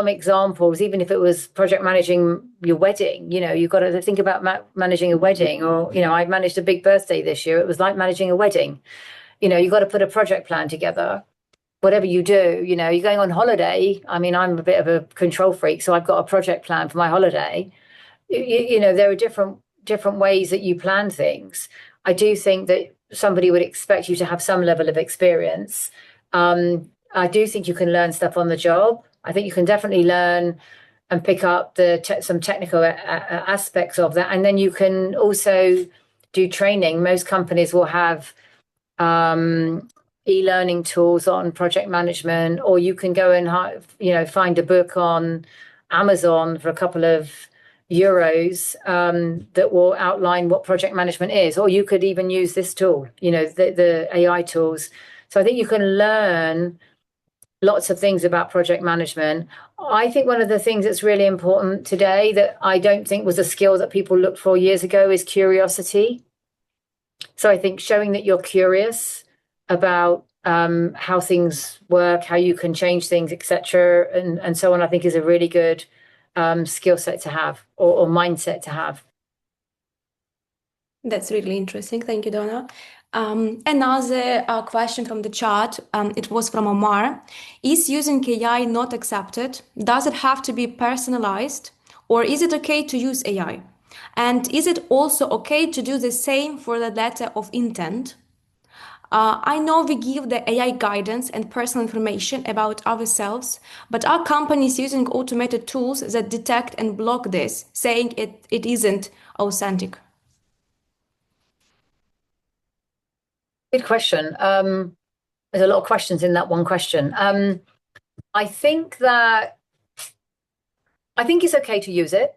examples. Even if it was project managing your wedding, you've got to think about managing a wedding. Or I managed a big birthday this year. It was like managing a wedding. You've got to put a project plan together. Whatever you do, you're going on holiday. I mean, I'm a bit of a control freak, so I've got a project plan for my holiday. There are different ways that you plan things. I do think that somebody would expect you to have some level of experience. I do think you can learn stuff on the job. I think you can definitely learn and pick up some technical aspects of that. And then you can also do training. Most companies will have e-learning tools on project management, or you can go and find a book on Amazon for a couple of euros that will outline what project management is. Or you could even use this tool, the AI tools. So I think you can learn lots of things about project management. I think one of the things that's really important today that I don't think was a skill that people looked for years ago is curiosity. So I think showing that you're curious about how things work, how you can change things, etc., and so on, I think is a really good skill set to have, or mindset to have. That's really interesting. Thank you, Donna. Another question from the chat, it was from Omar. Is using AI not accepted? Does it have to be personalized? Or is it okay to use AI? And is it also okay to do the same for the letter of intent? I know we give the AI guidance and personal information about ourselves, but are companies using automated tools that detect and block this, saying it isn't authentic? Good question. There's a lot of questions in that one question. I think it's okay to use it.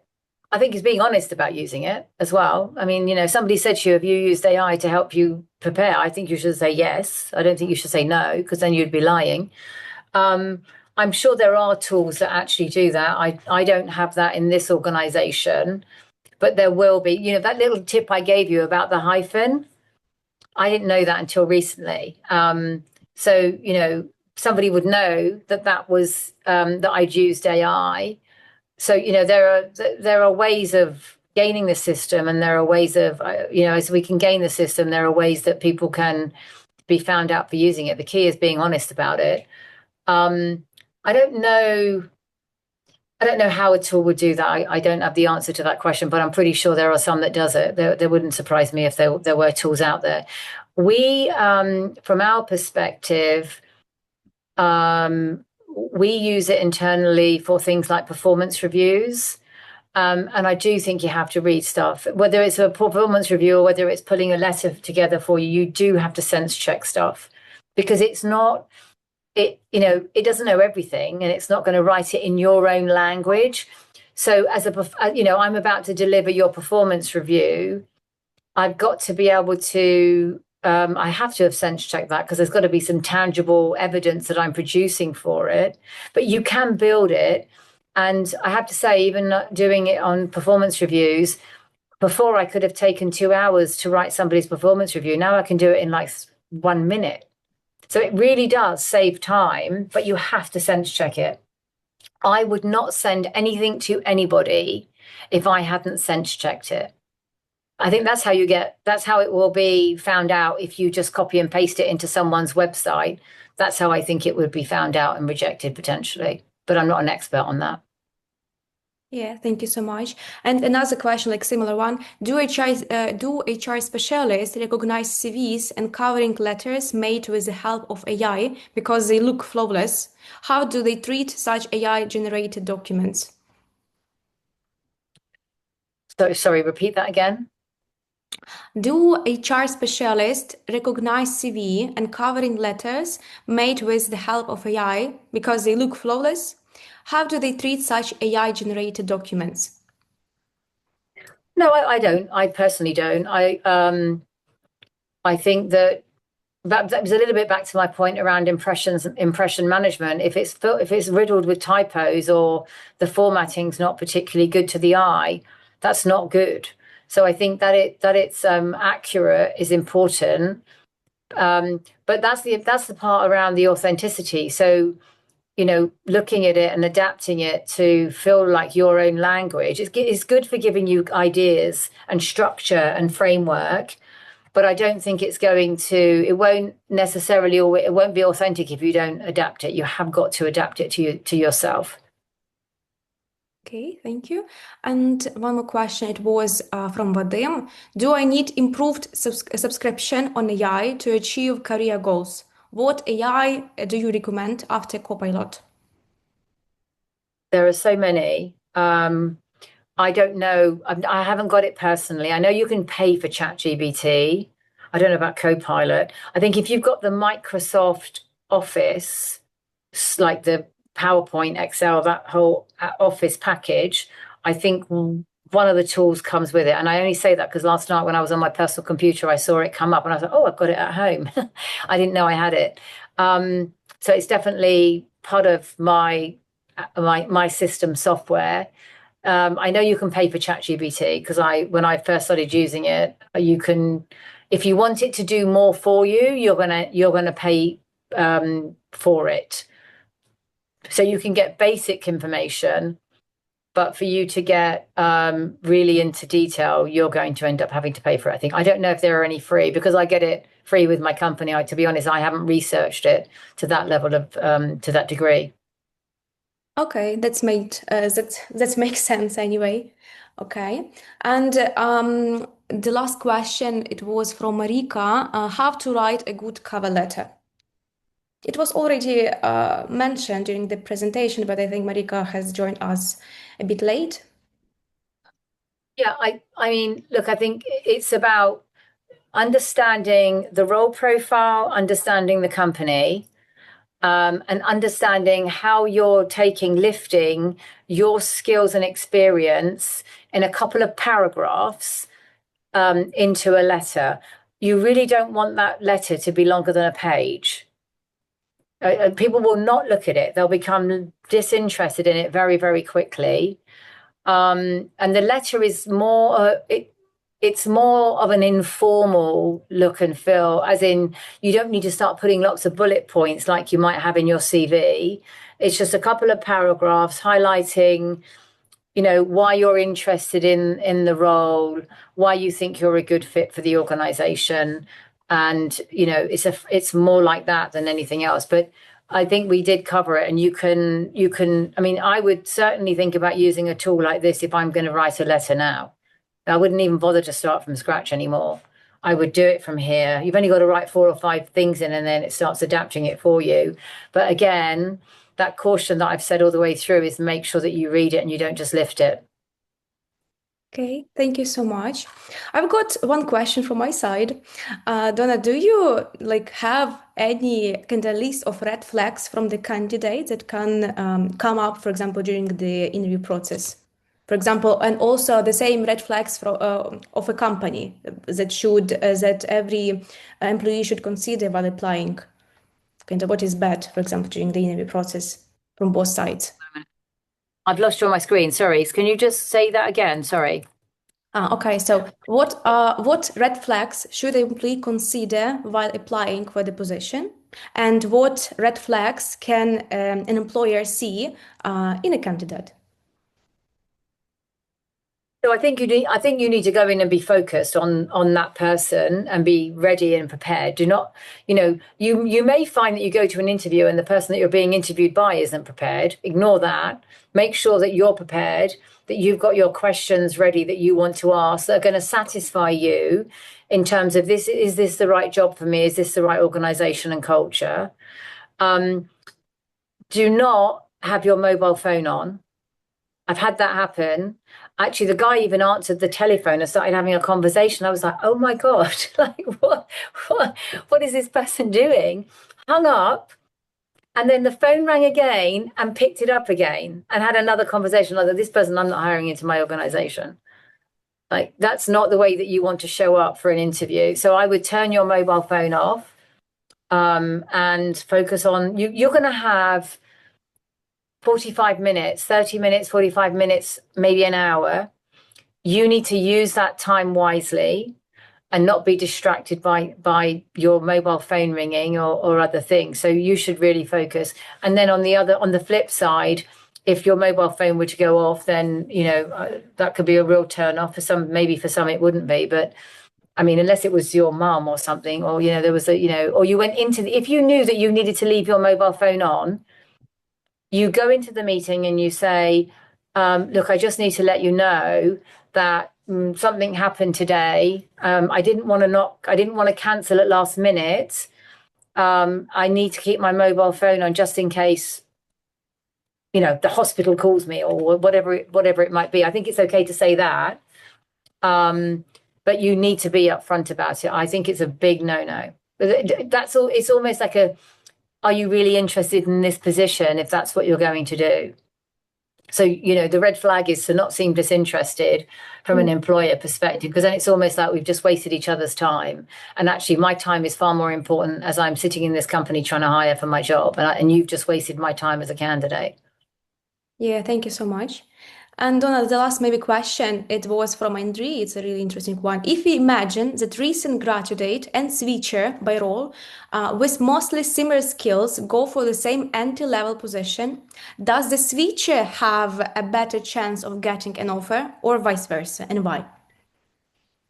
I think it's being honest about using it as well. I mean, somebody said to you, have you used AI to help you prepare? I think you should say yes. I don't think you should say no, because then you'd be lying. I'm sure there are tools that actually do that. I don't have that in this organization, but there will be. That little tip I gave you about the hyphen, I didn't know that until recently. So, somebody would know that was that I'd used AI. So, there are ways of gaining the system, and there are ways of, as we can gain the system, there are ways that people can be found out for using it. The key is being honest about it. I don't know how a tool would do that. I don't have the answer to that question, but I'm pretty sure there are some that does it. There wouldn't surprise me if there were tools out there. We, from our perspective, we use it internally for things like performance reviews. And I do think you have to read stuff, whether it's a performance review or whether it's pulling a letter together for you. You do have to sense check stuff, because it doesn't know everything, and it's not going to write it in your own language. So I'm about to deliver your performance review. I've got to be able to, I have to have sense checked that because there's got to be some tangible evidence that I'm producing for it. But you can build it. And I have to say, even doing it on performance reviews, before I could have taken 2 hours to write somebody's performance review. Now I can do it in like 1 minute. So it really does save time, but you have to sense check it. I would not send anything to anybody if I hadn't sense checked it. I think that's how it will be found out if you just copy and paste it into someone's website. That's how I think it would be found out and rejected potentially. But I'm not an expert on that. Yeah, thank you so much. And another question, like similar one, do HR specialists recognize CVs and covering letters made with the help of AI because they look flawless? How do they treat such AI-generated documents? So sorry, repeat that again. Do HR specialists recognize CV and covering letters made with the help of AI because they look flawless? How do they treat such AI-generated documents? No, I don't. I personally don't. I think that was a little bit back to my point around impression management. If it's riddled with typos or the formatting's not particularly good to the eye, that's not good. So I think that it's accurate is important. But that's the part around the authenticity. So looking at it and adapting it to feel like your own language is good for giving you ideas and structure and framework. But I don't think it won't necessarily, or it won't be authentic if you don't adapt it. You have got to adapt it to yourself. Okay, thank you. And one more question. It was from Vadim. Do I need improved subscription on AI to achieve career goals? What AI do you recommend after Copilot? There are so many. I don't know. I haven't got it personally. I know you can pay for ChatGPT. I don't know about Copilot. I think if you've got the Microsoft Office, like the PowerPoint, Excel, that whole Office package, I think one of the tools comes with it. And I only say that because last night when I was on my personal computer, I saw it come up and I was like, oh, I've got it at home. I didn't know I had it. So it's definitely part of my system software. I know you can pay for ChatGPT because when I first started using it, you can, if you want it to do more for you, you're gonna pay for it. So you can get basic information, but for you to get really into detail, you're going to end up having to pay for it. I think I don't know if there are any free because I get it free with my company. To be honest, I haven't researched it to that level of to that degree. Okay, that makes sense anyway. Okay, and the last question it was from Marika. How to write a good cover letter? It was already mentioned during the presentation, but I think Marika has joined us a bit late. Yeah, I mean, look, I think it's about understanding the role profile, understanding the company, and understanding how you're lifting your skills and experience in a couple of paragraphs into a letter. You really don't want that letter to be longer than a page. People will not look at it. They'll become disinterested in it very, very quickly. And the letter is it's more of an informal look and feel, as in you don't need to start putting lots of bullet points like you might have in your CV. It's just a couple of paragraphs highlighting, why you're interested in the role, why you think you're a good fit for the organization. And, it's more like that than anything else. But I think we did cover it, and I mean, I would certainly think about using a tool like this if I'm going to write a letter now. I wouldn't even bother to start from scratch anymore. I would do it from here. You've only got to write 4 or 5 things in, and then it starts adapting it for you. But again, that caution that I've said all the way through is make sure that you read it and you don't just lift it. Okay, thank you so much. I've got one question from my side. Donna, do you have any kind of list of red flags from the candidate that can come up, for example, during the interview process? For example, and also the same red flags of a company that every employee should consider while applying. Kind of what is bad, for example, during the interview process from both sides. I've lost you on my screen. Sorry. Can you just say that again? Sorry. Okay, so what red flags should an employee consider while applying for the position, and what red flags can an employer see in a candidate? So I think you need to go in and be focused on that person and be ready and prepared. Do not, you may find that you go to an interview and the person that you're being interviewed by isn't prepared. Ignore that. Make sure that you're prepared, that you've got your questions ready that you want to ask that are going to satisfy you in terms of this, is this the right job for me? Is this the right organization and culture? Do not have your mobile phone on. I've had that happen. Actually, the guy even answered the telephone and started having a conversation. I was like, oh my God, like what is this person doing? Hung up, and then the phone rang again and picked it up again and had another conversation like, this person I'm not hiring into my organization. Like, that's not the way that you want to show up for an interview. So I would turn your mobile phone off and focus on you. You're going to have 45 minutes, 30 minutes, 45 minutes, maybe an hour. You need to use that time wisely and not be distracted by your mobile phone ringing or other things. So you should really focus. And then on the flip side, if your mobile phone were to go off, then, that could be a real turn off. Maybe for some it wouldn't be, but I mean, unless it was your mum or something, or, there was or you went if you knew that you needed to leave your mobile phone on, you go into the meeting and you say, look, I just need to let you know that something happened today. I didn't want to cancel at last minute. I need to keep my mobile phone on just in case, the hospital calls me or whatever it might be. I think it's okay to say that. But you need to be upfront about it. I think it's a big no-no. That's all. It's almost like are you really interested in this position if that's what you're going to do? So, the red flag is to not seem disinterested from an employer perspective, because then it's almost like we've just wasted each other's time. And actually, my time is far more important as I'm sitting in this company trying to hire for my job. And you've just wasted my time as a candidate. Yeah, thank you so much. And Donna, the last maybe question, it was from Andre. It's a really interesting one. If we imagine that recent graduate and switcher by role with mostly similar skills go for the same entry-level position, does the switcher have a better chance of getting an offer or vice versa, and why?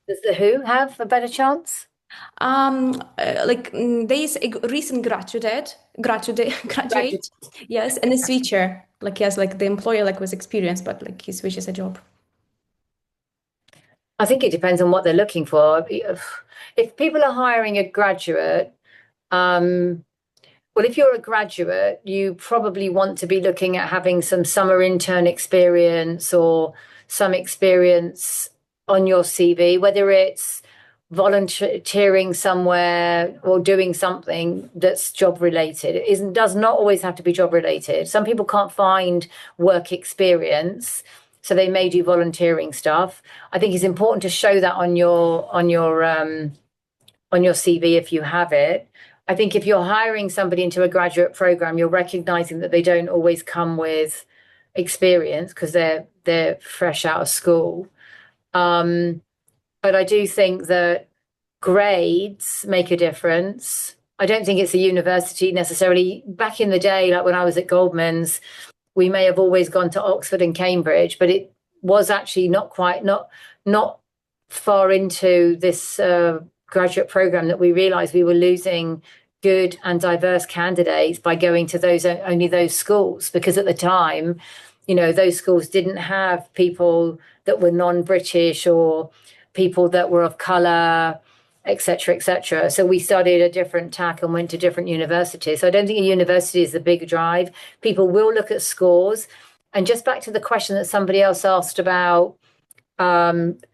Does the who have a better chance? There is a recent graduate, yes, and a switcher, like yes, like the employer like was experienced, but like he switches a job. I think it depends on what they're looking for. If people are hiring a graduate, well, if you're a graduate, you probably want to be looking at having some summer intern experience or some experience on your CV, whether it's volunteering somewhere or doing something that's job related. Does not always have to be job related. Some people can't find work experience, so they may do volunteering stuff. I think it's important to show that on your CV if you have it. I think if you're hiring somebody into a graduate program, you're recognizing that they don't always come with experience because they're fresh out of school. But I do think that grades make a difference. I don't think it's a university necessarily. Back in the day, like when I was at Goldman's, we may have always gone to Oxford and Cambridge, but it was actually not far into this graduate program that we realized we were losing good and diverse candidates by going to only those schools, because at the time, those schools didn't have people that were non-British or people that were of color, etc., etc. So we studied a different tack and went to different universities. So I don't think a university is the big drive. People will look at scores. And just back to the question that somebody else asked about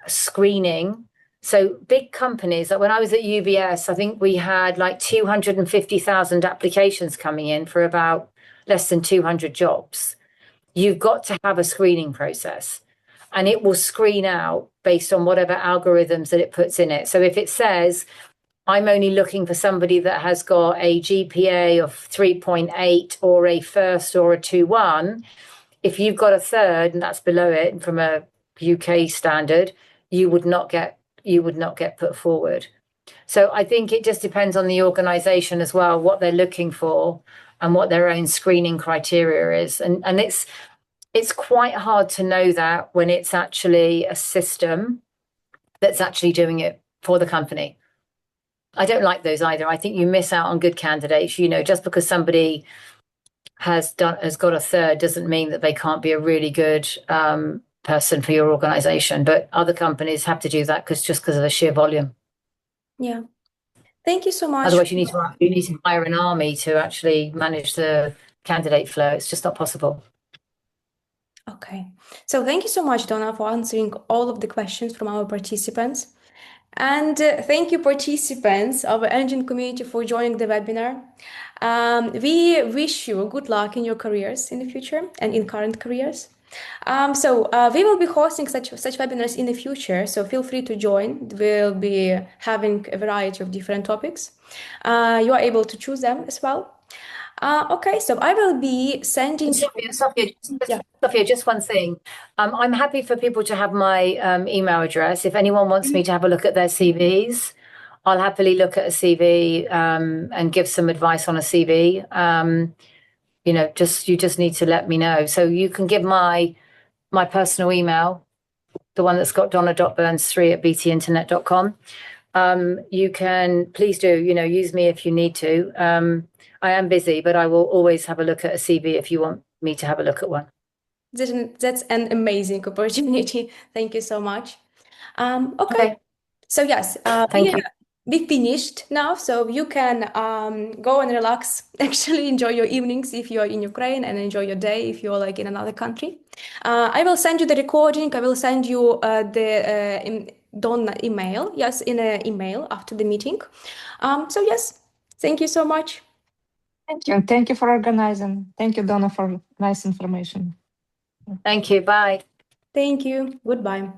screening. So big companies, like when I was at UBS, I think we had like 250,000 applications coming in for about less than 200 jobs. You've got to have a screening process. and it will screen out based on whatever algorithms that it puts in it. So if it says, I'm only looking for somebody that has got a GPA of 3.8 or a first or a 2.1, if you've got a third and that's below it from a UK standard, you would not get put forward. So I think it just depends on the organization as well, what they're looking for and what their own screening criteria is. And it's quite hard to know that when it's actually a system that's actually doing it for the company. I don't like those either. I think you miss out on good candidates. You know, just because somebody has got a third doesn't mean that they can't be a really good person for your organization. But other companies have to do that just because of the sheer volume. Yeah. Thank you so much. Otherwise, you need to hire an army to actually manage the candidate flow. It's just not possible. Okay. So thank you so much, Donna, for answering all of the questions from our participants. And thank you, participants of the ENGin community, for joining the webinar. We wish you good luck in your careers in the future and in current careers. We will be hosting such webinars in the future, so feel free to join. We'll be having a variety of different topics. You are able to choose them as well. Okay, so I will be sending. Sophia, just one thing. I'm happy for people to have my email address. If anyone wants me to have a look at their CVs, I'll happily look at a CV and give some advice on a CV. You know, you just need to let me know. So you can give my personal email, the one that's got donna.burns3@btinternet.com. You can, please do, you know, use me if you need to. I am busy, but I will always have a look at a CV if you want me to have a look at one. That's an amazing opportunity. Thank you so much. Okay. So yes, Thank you. we finished now, so you can go and relax. Actually, enjoy your evenings if you are in Ukraine, and enjoy your day if you're like in another country. I will send you the recording. I will send you the Donna email. Yes, in an email after the meeting. So yes, thank you so much. Thank you. Thank you for organizing. Thank you, Donna, for nice information. Thank you. Bye. Thank you. Goodbye.